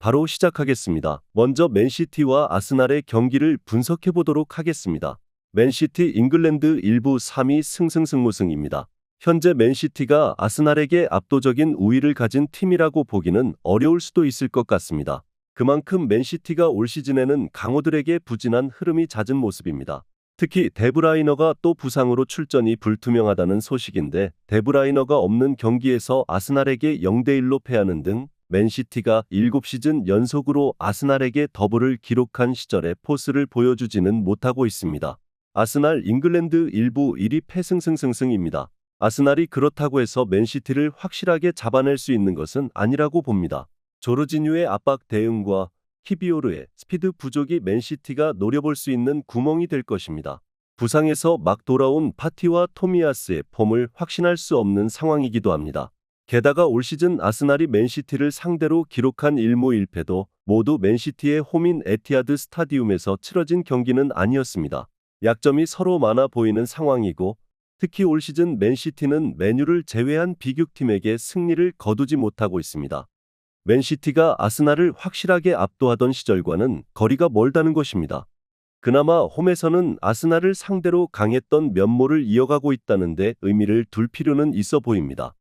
바로 시작하겠습니다. 먼저 맨시티와 아스날의 경기를 분석해 보도록 하겠습니다. 맨시티 잉글랜드 1부 3위 승승승무승입니다. 현재 맨시티가 아스날에게 압도적인 우위를 가진 팀이라고 보기는 어려울 수도 있을 것 같습니다. 그만큼 맨시티가 올 시즌에는 강호들에게 부진한 흐름이 잦은 모습입니다. 특히 데브라이너가 또 부상으로 출전이 불투명하다는 소식인데 데브라이너가 없는 경기에서 아스날에게 0대1로 패하는 등 맨시티가 7시즌 연속으로 아스날에게 더블을 기록한 시절의 포스를 보여주지는 못하고 있습니다. 아스날 잉글랜드 1부 1위 패승승승승입니다. 아스날이 그렇다고 해서 맨시티를 확실하게 잡아낼 수 있는 것은 아니라고 봅니다. 조르지뉴의 압박 대응과 키비오르의 스피드 부족이 맨시티가 노려볼 수 있는 구멍이 될 것입니다. 부상에서 막 돌아온 파티와 토미야스의 폼을 확신할 수 없는 상황이기도 합니다. 게다가 올 시즌 아스날이 맨시티를 상대로 기록한 1무 1패도 모두 맨시티의 홈인 에티하드 스타디움에서 치러진 경기는 아니었습니다. 약점이 서로 많아 보이는 상황이고 특히 올 시즌 맨시티는 맨유를 제외한 비극팀에게 승리를 거두지 못하고 있습니다. 맨시티가 아스날을 확실하게 압도하던 시절과는 거리가 멀다는 것입니다. 그나마 홈에서는 아스날을 상대로 강했던 면모를 이어가고 있다는 데 의미를 둘 필요는 있어 보입니다.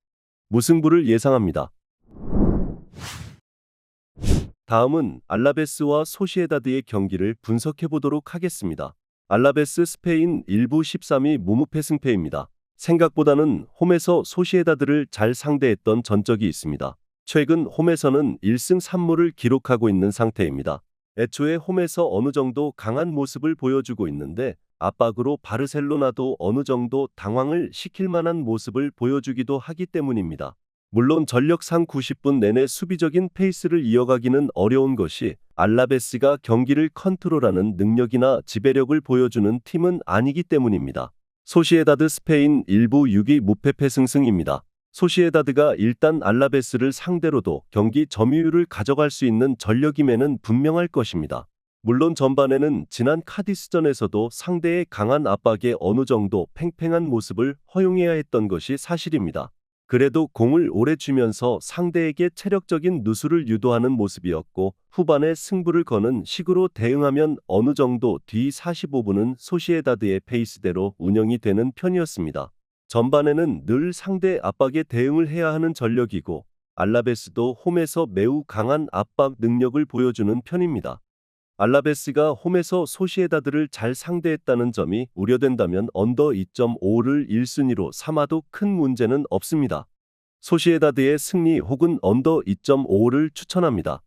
무승부를 예상합니다. 다음은 알라베스와 소시에다드의 경기를 분석해 보도록 하겠습니다. 알라베스 스페인 1부 13위 무무패 승패입니다. 생각보다는 홈에서 소시에다드를 잘 상대했던 전적이 있습니다. 최근 홈에서는 1승 3무를 기록하고 있는 상태입니다. 애초에 홈에서 어느 정도 강한 모습을 보여주고 있는데 압박으로 바르셀로나도 어느 정도 당황을 시킬 만한 모습을 보여주기도 하기 때문입니다. 물론 전력상 90분 내내 수비적인 페이스를 이어가기는 어려운 것이 알라베스가 경기를 컨트롤하는 능력이나 지배력을 보여주는 팀은 아니기 때문입니다. 소시에다드 스페인 1부 6위 무패 패승승입니다. 소시에다드가 일단 알라베스를 상대로도 경기 점유율을 가져갈 수 있는 전력임에는 분명할 것입니다. 물론 전반에는 지난 카디스전에서도 상대의 강한 압박에 어느 정도 팽팽한 모습을 허용해야 했던 것이 사실입니다. 그래도 공을 오래 쥐면서 상대에게 체력적인 누수를 유도하는 모습이었고 후반에 승부를 거는 식으로 대응하면 어느 정도 뒤 45분은 소시에다드의 페이스대로 운영이 되는 편이었습니다. 전반에는 늘 상대 압박에 대응을 해야 하는 전력이고 알라베스도 홈에서 매우 강한 압박 능력을 보여주는 편입니다. 알라베스가 홈에서 소시에다드를 잘 상대했다는 점이 우려된다면 언더 2.5를 1순위로 삼아도 큰 문제는 없습니다. 소시에다드의 승리 혹은 언더 2.5를 추천합니다.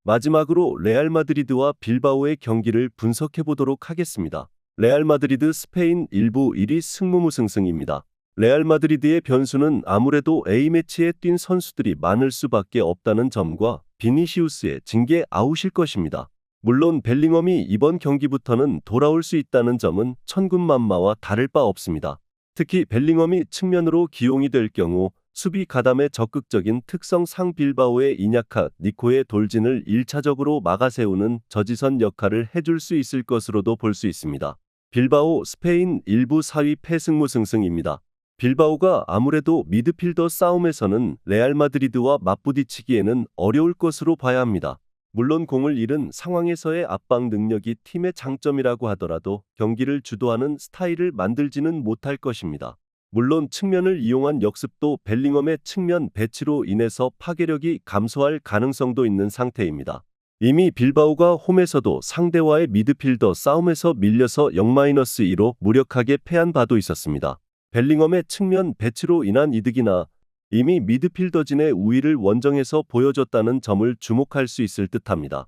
마지막으로 레알 마드리드와 빌바오의 경기를 분석해 보도록 하겠습니다. 레알 마드리드 스페인 1부 1위 승무무승승입니다. 레알 마드리드의 변수는 아무래도 A매치에 뛴 선수들이 많을 수밖에 없다는 점과 비니시우스의 징계 아웃일 것입니다. 물론 벨링엄이 이번 경기부터는 돌아올 수 있다는 점은 천군만마와 다를 바 없습니다. 특히 벨링엄이 측면으로 기용이 될 경우 수비 가담의 적극적인 특성상 빌바오의 이냐카 니코의 돌진을 1차적으로 막아세우는 저지선 역할을 해줄 수 있을 것으로도 볼 수 있습니다. 빌바오 스페인 1부 4위 패승무승승입니다. 빌바오가 아무래도 미드필더 싸움에서는 레알 마드리드와 맞부딪히기에는 어려울 것으로 봐야 합니다. 물론 공을 잃은 상황에서의 압박 능력이 팀의 장점이라고 하더라도 경기를 주도하는 스타일을 만들지는 못할 것입니다. 물론 측면을 이용한 역습도 벨링엄의 측면 배치로 인해서 파괴력이 감소할 가능성도 있는 상태입니다. 이미 빌바오가 홈에서도 상대와의 미드필더 싸움에서 밀려서 0-2로 무력하게 패한 바도 있었습니다. 벨링엄의 측면 배치로 인한 이득이나 이미 미드필더진의 우위를 원정에서 보여줬다는 점을 주목할 수 있을 듯합니다.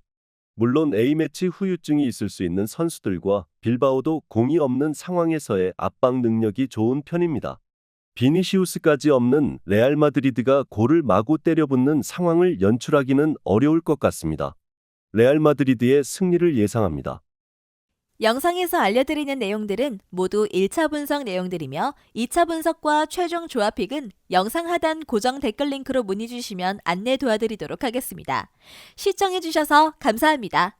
물론 A매치 후유증이 있을 수 있는 선수들과 빌바오도 공이 없는 상황에서의 압박 능력이 좋은 편입니다. 비니시우스까지 없는 레알 마드리드가 골을 마구 때려붓는 상황을 연출하기는 어려울 것 같습니다. 레알 마드리드의 승리를 예상합니다. 영상에서 알려드리는 내용들은 모두 1차 분석 내용들이며 2차 분석과 최종 조합픽은 영상 하단 고정 댓글 링크로 문의 주시면 안내 도와드리도록 하겠습니다. 시청해주셔서 감사합니다.